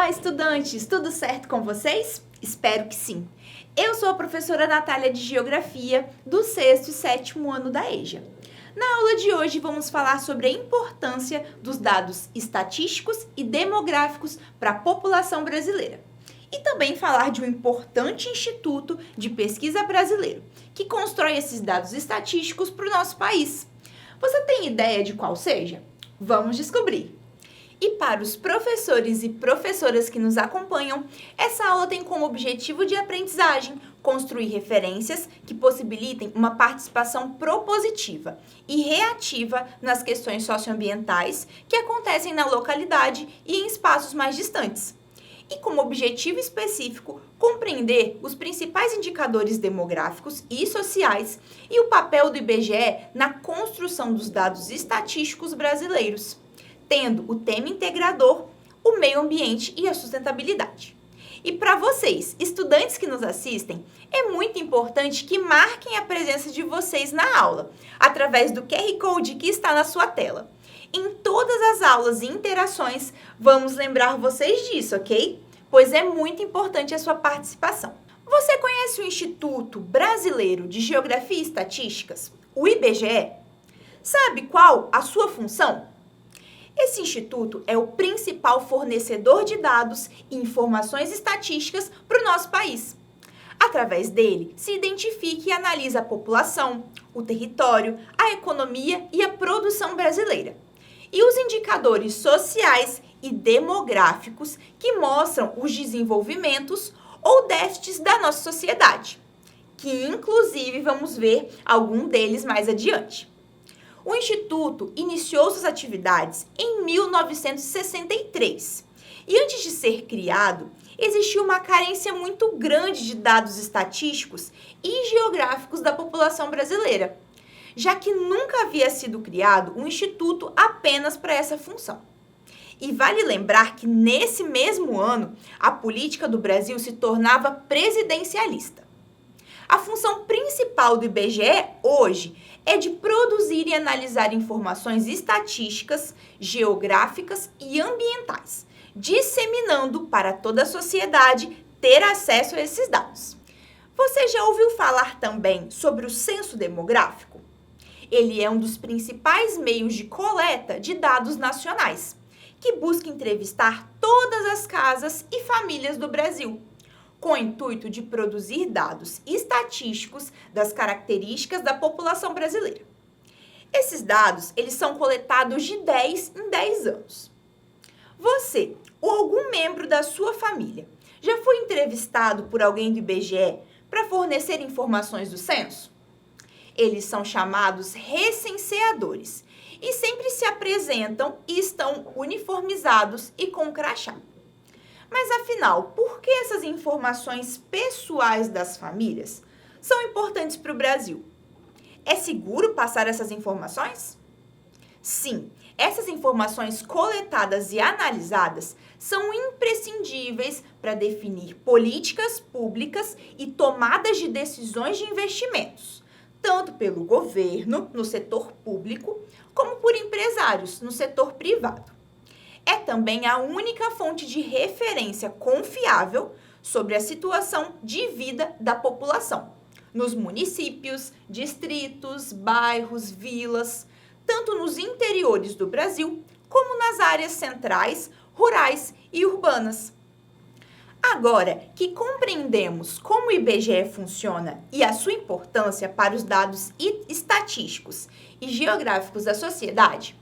Olá, estudantes! Tudo certo com vocês? Espero que sim. Eu sou a professora Natália de Geografia, do 6º e 7º ano da EJA. Na aula de hoje vamos falar sobre a importância dos dados estatísticos e demográficos para a população brasileira. E também falar de um importante instituto de pesquisa brasileiro, que constrói esses dados estatísticos para o nosso país. Você tem ideia de qual seja? Vamos descobrir! E para os professores e professoras que nos acompanham, essa aula tem como objetivo de aprendizagem construir referências que possibilitem uma participação propositiva e reativa nas questões socioambientais que acontecem na localidade e em espaços mais distantes. E como objetivo específico, compreender os principais indicadores demográficos e sociais e o papel do IBGE na construção dos dados estatísticos brasileiros, tendo o tema integrador, o meio ambiente e a sustentabilidade. E para vocês, estudantes que nos assistem, é muito importante que marquem a presença de vocês na aula, através do QR Code que está na sua tela. Em todas as aulas e interações, vamos lembrar vocês disso, ok? Pois é muito importante a sua participação. Você conhece o Instituto Brasileiro de Geografia e Estatísticas, o IBGE? Sabe qual a sua função? Esse instituto é o principal fornecedor de dados e informações estatísticas para o nosso país. Através dele, se identifica e analisa a população, o território, a economia e a produção brasileira. E os indicadores sociais e demográficos que mostram os desenvolvimentos ou déficits da nossa sociedade, que inclusive vamos ver algum deles mais adiante. O Instituto iniciou suas atividades em 1963 e antes de ser criado, existia uma carência muito grande de dados estatísticos e geográficos da população brasileira, já que nunca havia sido criado um instituto apenas para essa função. E vale lembrar que nesse mesmo ano, a política do Brasil se tornava presidencialista. A função principal do IBGE hoje é de produzir e analisar informações estatísticas, geográficas e ambientais, disseminando para toda a sociedade ter acesso a esses dados. Você já ouviu falar também sobre o censo demográfico? Ele é um dos principais meios de coleta de dados nacionais, que busca entrevistar todas as casas e famílias do Brasil, com o intuito de produzir dados estatísticos das características da população brasileira. Esses dados, eles são coletados de 10 em 10 anos. Você ou algum membro da sua família já foi entrevistado por alguém do IBGE para fornecer informações do censo? Eles são chamados recenseadores e sempre se apresentam e estão uniformizados e com crachá. Mas afinal, por que essas informações pessoais das famílias são importantes para o Brasil? É seguro passar essas informações? Sim, essas informações coletadas e analisadas são imprescindíveis para definir políticas públicas e tomadas de decisões de investimentos, tanto pelo governo, no setor público, como por empresários, no setor privado. É também a única fonte de referência confiável sobre a situação de vida da população, nos municípios, distritos, bairros, vilas, tanto nos interiores do Brasil, como nas áreas centrais, rurais e urbanas. Agora que compreendemos como o IBGE funciona e a sua importância para os dados estatísticos e geográficos da sociedade,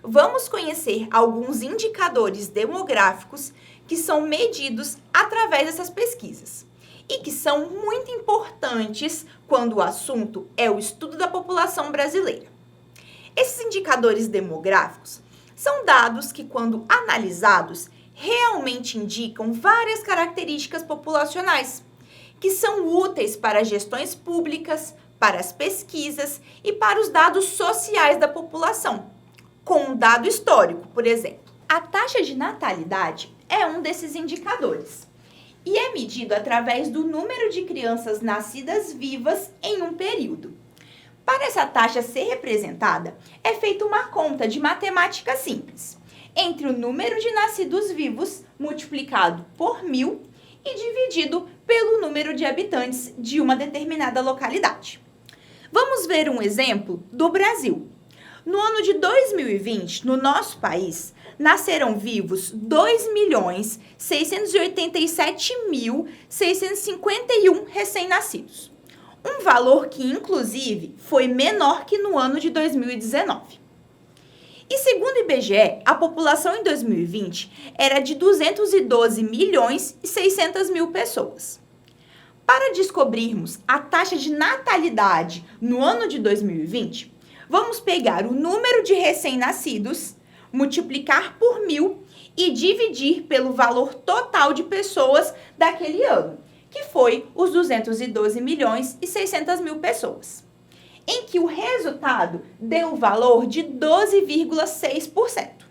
vamos conhecer alguns indicadores demográficos que são medidos através dessas pesquisas e que são muito importantes quando o assunto é o estudo da população brasileira. Esses indicadores demográficos são dados que, quando analisados, realmente indicam várias características populacionais que são úteis para as gestões públicas, para as pesquisas e para os dados sociais da população, com um dado histórico, por exemplo. A taxa de natalidade é um desses indicadores e é medido através do número de crianças nascidas vivas em um período. Para essa taxa ser representada, é feita uma conta de matemática simples. entre o número de nascidos vivos multiplicado por 1.000 e dividido pelo número de habitantes de uma determinada localidade. Vamos ver um exemplo do Brasil. No ano de 2020, no nosso país, nasceram vivos 2.687.651 recém-nascidos. Um valor que, inclusive, foi menor que no ano de 2019. E segundo o IBGE, a população em 2020 era de 212.600.000 pessoas. Para descobrirmos a taxa de natalidade no ano de 2020, vamos pegar o número de recém-nascidos, multiplicar por 1.000 e dividir pelo valor total de pessoas daquele ano, que foi os 212.600.000 pessoas, em que o resultado deu o valor de 12,6%.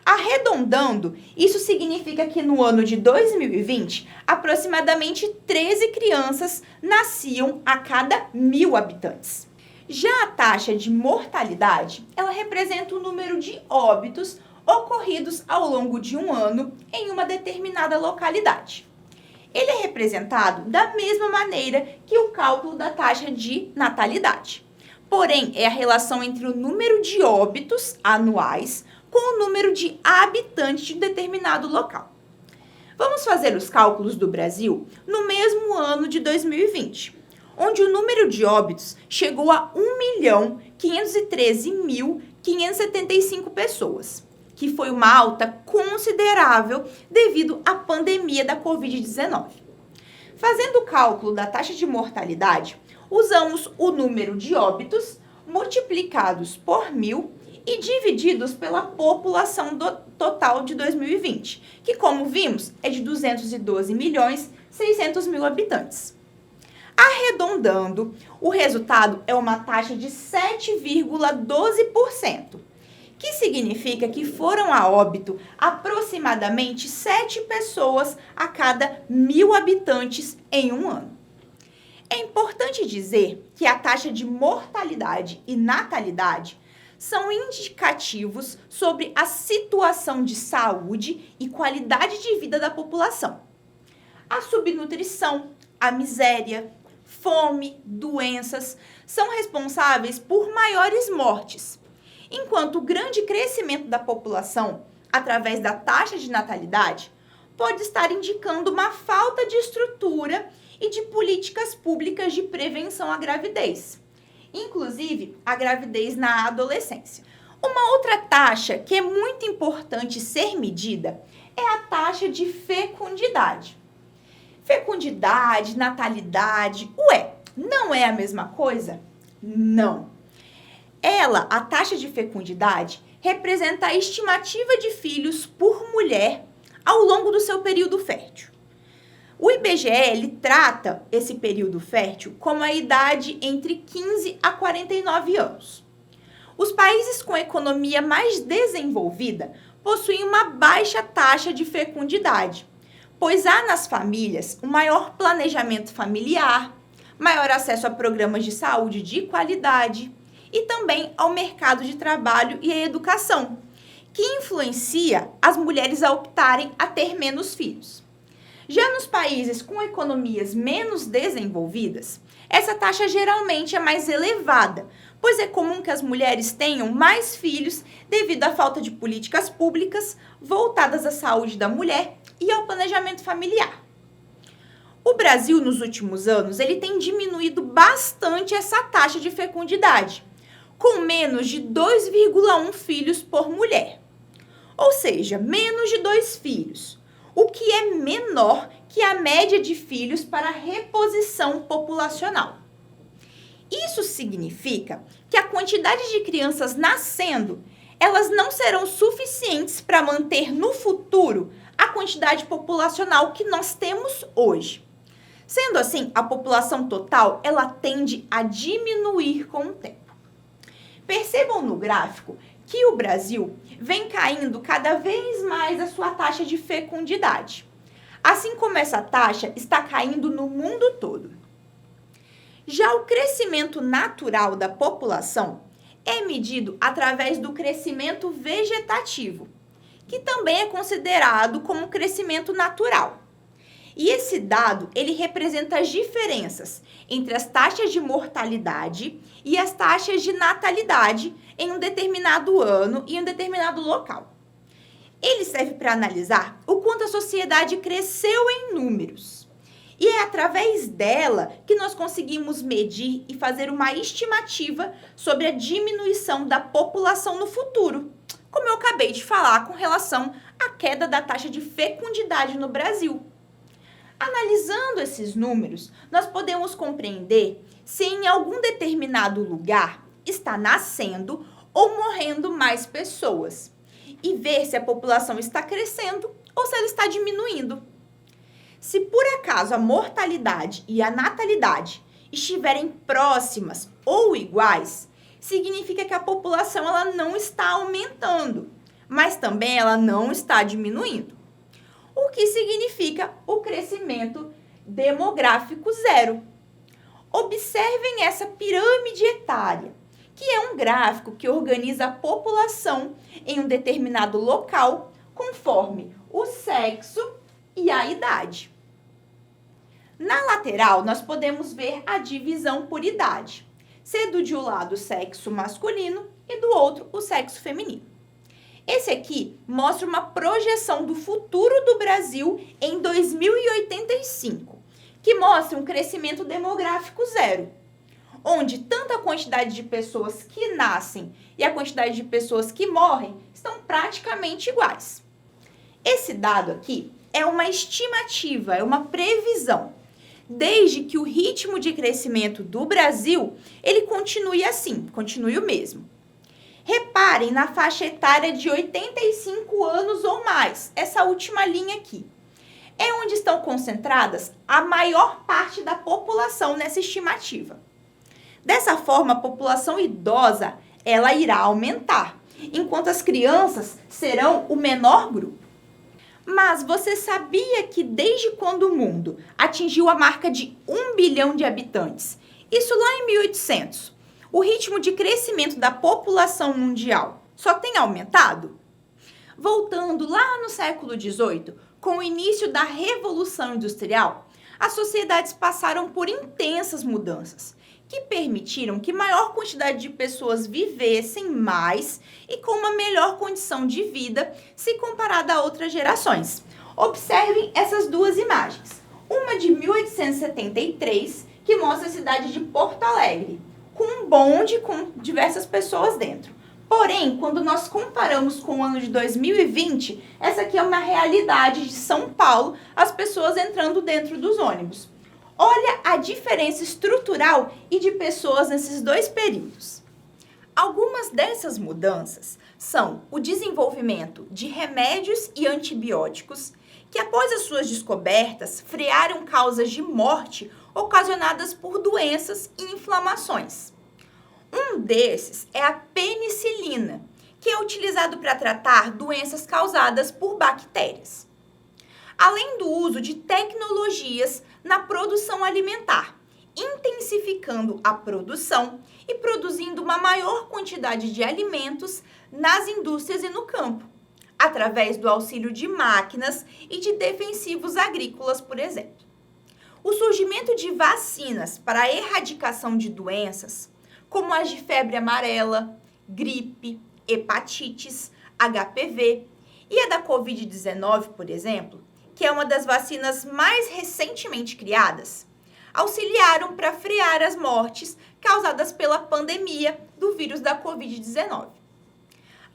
Arredondando, isso significa que no ano de 2020, aproximadamente 13 crianças nasciam a cada 1.000 habitantes. Já a taxa de mortalidade, ela representa o número de óbitos ocorridos ao longo de um ano em uma determinada localidade. Ele é representado da mesma maneira que o cálculo da taxa de natalidade. Porém, é a relação entre o número de óbitos anuais com o número de habitantes de um determinado local. Vamos fazer os cálculos do Brasil no mesmo ano de 2020, onde o número de óbitos chegou a 1.513.575 pessoas, que foi uma alta considerável devido à pandemia da Covid-19. Fazendo o cálculo da taxa de mortalidade, usamos o número de óbitos multiplicados por 1.000 e divididos pela população total de 2020, que, como vimos, é de 212.600.000 habitantes. Arredondando, o resultado é uma taxa de 7,12%, que significa que foram a óbito aproximadamente 7 pessoas a cada 1.000 habitantes em um ano. É importante dizer que a taxa de mortalidade e natalidade são indicativos sobre a situação de saúde e qualidade de vida da população. A subnutrição, a miséria, fome, doenças são responsáveis por maiores mortes, enquanto o grande crescimento da população, através da taxa de natalidade, pode estar indicando uma falta de estrutura e de políticas públicas de prevenção à gravidez, inclusive a gravidez na adolescência. Uma outra taxa que é muito importante ser medida é a taxa de fecundidade. Fecundidade, natalidade, não é a mesma coisa? Não. A taxa de fecundidade, representa a estimativa de filhos por mulher ao longo do seu período fértil. O IBGE ele trata esse período fértil como a idade entre 15 a 49 anos. Os países com economia mais desenvolvida possuem uma baixa taxa de fecundidade, pois há nas famílias um maior planejamento familiar, maior acesso a programas de saúde de qualidade e também ao mercado de trabalho e à educação, que influencia as mulheres a optarem a ter menos filhos. Já nos países com economias menos desenvolvidas, essa taxa geralmente é mais elevada, pois é comum que as mulheres tenham mais filhos devido à falta de políticas públicas voltadas à saúde da mulher e ao planejamento familiar. O Brasil, nos últimos anos, ele tem diminuído bastante essa taxa de fecundidade, com menos de 2,1 filhos por mulher. Ou seja, menos de 2 filhos, o que é menor que a média de filhos para a reposição populacional. Isso significa que a quantidade de crianças nascendo, elas não serão suficientes para manter no futuro a quantidade populacional que nós temos hoje. Sendo assim, a população total, ela tende a diminuir com o tempo. Percebam no gráfico que o Brasil vem caindo cada vez mais a sua taxa de fecundidade, assim como essa taxa está caindo no mundo todo. Já o crescimento natural da população é medido através do crescimento vegetativo, que também é considerado como crescimento natural. E esse dado, ele representa as diferenças entre as taxas de mortalidade e as taxas de natalidade em um determinado ano e em um determinado local. Ele serve para analisar o quanto a sociedade cresceu em números. E é através dela que nós conseguimos medir e fazer uma estimativa sobre a diminuição da população no futuro, como eu acabei de falar com relação à queda da taxa de fecundidade no Brasil. Analisando esses números, nós podemos compreender se em algum determinado lugar está nascendo ou morrendo mais pessoas e ver se a população está crescendo ou se ela está diminuindo. Se por acaso a mortalidade e a natalidade estiverem próximas ou iguais, significa que a população ela não está aumentando, mas também ela não está diminuindo. O que significa o crescimento demográfico zero. Observem essa pirâmide etária, que é um gráfico que organiza a população em um determinado local conforme o sexo e a idade. Na lateral, nós podemos ver a divisão por idade, sendo de um lado o sexo masculino e do outro o sexo feminino. Esse aqui mostra uma projeção do futuro do Brasil em 2085, que mostra um crescimento demográfico zero, onde tanto a quantidade de pessoas que nascem e a quantidade de pessoas que morrem estão praticamente iguais. Esse dado aqui é uma estimativa, é uma previsão, desde que o ritmo de crescimento do Brasil ele continue assim, continue o mesmo. Reparem na faixa etária de 85 anos ou mais, essa última linha aqui. É onde estão concentradas a maior parte da população nessa estimativa. Dessa forma, a população idosa ela irá aumentar, enquanto as crianças serão o menor grupo. Mas você sabia que desde quando o mundo atingiu a marca de 1 bilhão de habitantes, isso lá em 1800, o ritmo de crescimento da população mundial só tem aumentado? Voltando lá no século XVIII, com o início da Revolução Industrial, as sociedades passaram por intensas mudanças, que permitiram que maior quantidade de pessoas vivessem mais e com uma melhor condição de vida se comparada a outras gerações. Observem essas duas imagens. Uma de 1873, que mostra a cidade de Porto Alegre, com um bonde com diversas pessoas dentro. Porém, quando nós comparamos com o ano de 2020, essa aqui é uma realidade de São Paulo, as pessoas entrando dentro dos ônibus. Olha a diferença estrutural e de pessoas nesses dois períodos. Algumas dessas mudanças são o desenvolvimento de remédios e antibióticos, que após as suas descobertas frearam causas de morte ocasionadas por doenças e inflamações. Um desses é a penicilina, que é utilizado para tratar doenças causadas por bactérias. Além do uso de tecnologias na produção alimentar, intensificando a produção e produzindo uma maior quantidade de alimentos nas indústrias e no campo, através do auxílio de máquinas e de defensivos agrícolas, por exemplo. O surgimento de vacinas para a erradicação de doenças, como as de febre amarela, gripe, hepatites, HPV e a da Covid-19, por exemplo, que é uma das vacinas mais recentemente criadas, auxiliaram para frear as mortes causadas pela pandemia do vírus da Covid-19.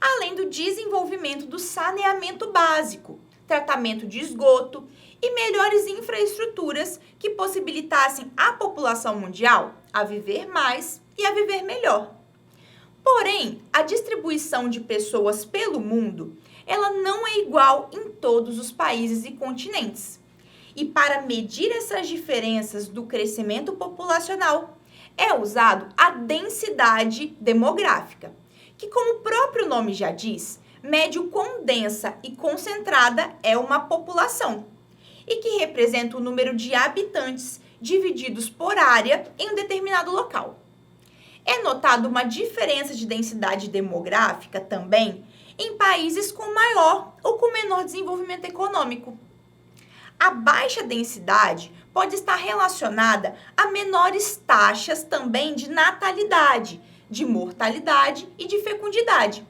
Além do desenvolvimento do saneamento básico, tratamento de esgoto e melhores infraestruturas que possibilitassem à população mundial a viver mais e a viver melhor. Porém, a distribuição de pessoas pelo mundo, ela não é igual em todos os países e continentes. E para medir essas diferenças do crescimento populacional, é usado a densidade demográfica, que, como o próprio nome já diz, mede o quão densa e concentrada é uma população, e que representa o número de habitantes divididos por área em um determinado local. É notada uma diferença de densidade demográfica também em países com maior ou com menor desenvolvimento econômico. A baixa densidade pode estar relacionada a menores taxas também de natalidade, de mortalidade e de fecundidade,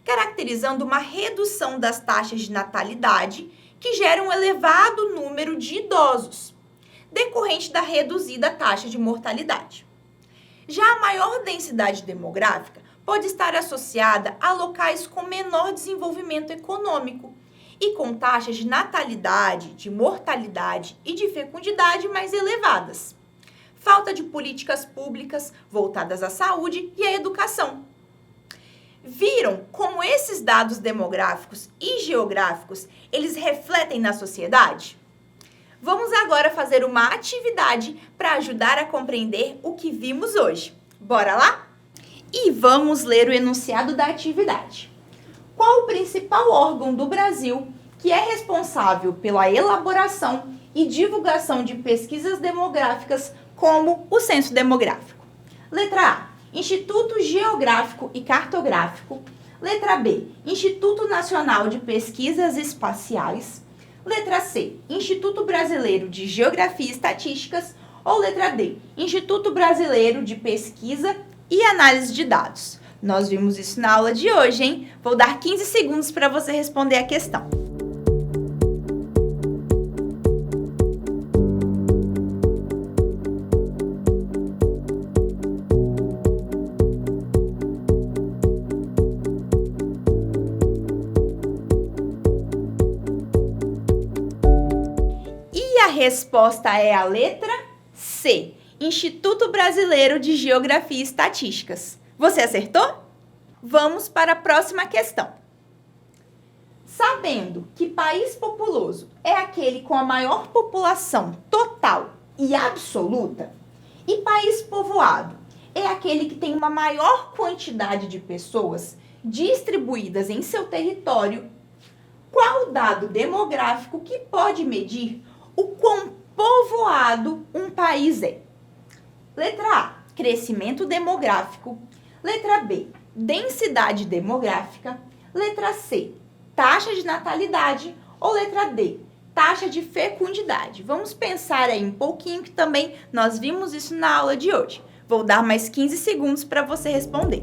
caracterizando uma redução das taxas de natalidade que gera um elevado número de idosos, decorrente da reduzida taxa de mortalidade. Já a maior densidade demográfica pode estar associada a locais com menor desenvolvimento econômico e com taxas de natalidade, de mortalidade e de fecundidade mais elevadas. Falta de políticas públicas voltadas à saúde e à educação. Viram como esses dados demográficos e geográficos, eles refletem na sociedade? Vamos agora fazer uma atividade para ajudar a compreender o que vimos hoje. Bora lá? E vamos ler o enunciado da atividade. Qual o principal órgão do Brasil que é responsável pela elaboração e divulgação de pesquisas demográficas como o Censo Demográfico? Letra A, Instituto Geográfico e Cartográfico. Letra B, Instituto Nacional de Pesquisas Espaciais. Letra C, Instituto Brasileiro de Geografia e Estatísticas. Ou letra D, Instituto Brasileiro de Pesquisa e Análise de Dados. Nós vimos isso na aula de hoje, hein? Vou dar 15 segundos para você responder a questão. E a resposta é a letra C, Instituto Brasileiro de Geografia e Estatísticas. Você acertou? Vamos para a próxima questão. Sabendo que país populoso é aquele com a maior população total e absoluta, e país povoado é aquele que tem uma maior quantidade de pessoas distribuídas em seu território, qual o dado demográfico que pode medir o quão povoado um país é? Letra A, crescimento demográfico. Letra B, densidade demográfica. Letra C, taxa de natalidade. Ou letra D, taxa de fecundidade. Vamos pensar aí um pouquinho que também nós vimos isso na aula de hoje. Vou dar mais 15 segundos para você responder.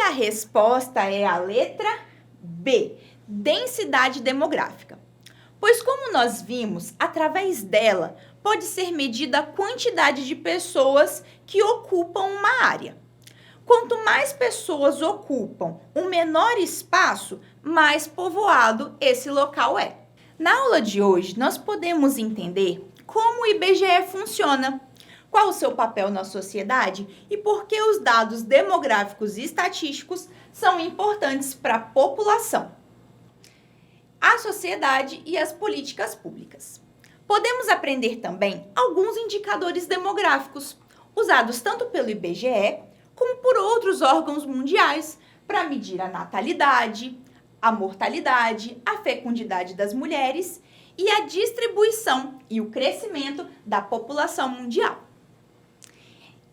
A resposta é a letra B, densidade demográfica. Pois como nós vimos, através dela pode ser medida a quantidade de pessoas que ocupam uma área. Quanto mais pessoas ocupam um menor espaço, mais povoado esse local é. Na aula de hoje, nós podemos entender como o IBGE funciona, qual o seu papel na sociedade e por que os dados demográficos e estatísticos são importantes para a população, a sociedade e as políticas públicas. Podemos aprender também alguns indicadores demográficos, usados tanto pelo IBGE como por outros órgãos mundiais para medir a natalidade, a mortalidade, a fecundidade das mulheres e a distribuição e o crescimento da população mundial.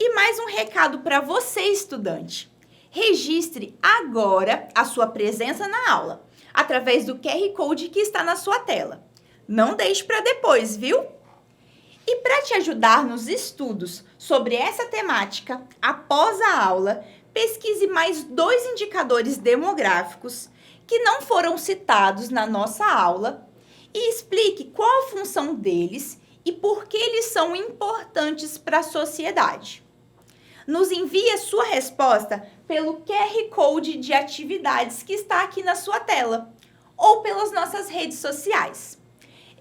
E mais um recado para você, estudante. Registre agora a sua presença na aula, através do QR Code que está na sua tela. Não deixe para depois, viu? E para te ajudar nos estudos sobre essa temática, após a aula, pesquise mais 2 indicadores demográficos que não foram citados na nossa aula e explique qual a função deles e por que eles são importantes para a sociedade. Nos envie a sua resposta pelo QR Code de atividades que está aqui na sua tela ou pelas nossas redes sociais.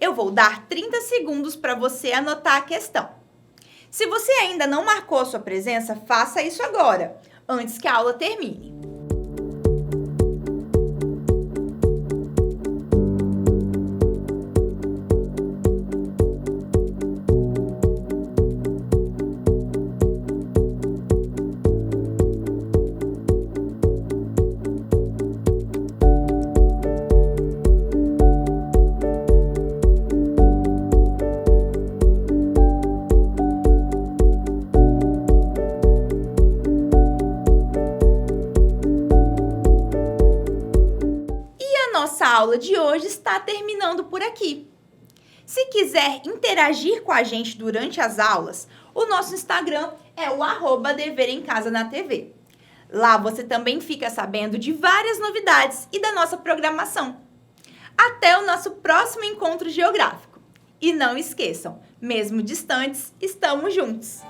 Eu vou dar 30 segundos para você anotar a questão. Se você ainda não marcou a sua presença, faça isso agora, antes que a aula termine. nossa aula de hoje está terminando por aqui. Se quiser interagir com a gente durante as aulas, o nosso Instagram é o @dever em casa na TV. Lá você também fica sabendo de várias novidades e da nossa programação. Até o nosso próximo encontro geográfico. E não esqueçam, mesmo distantes, estamos juntos!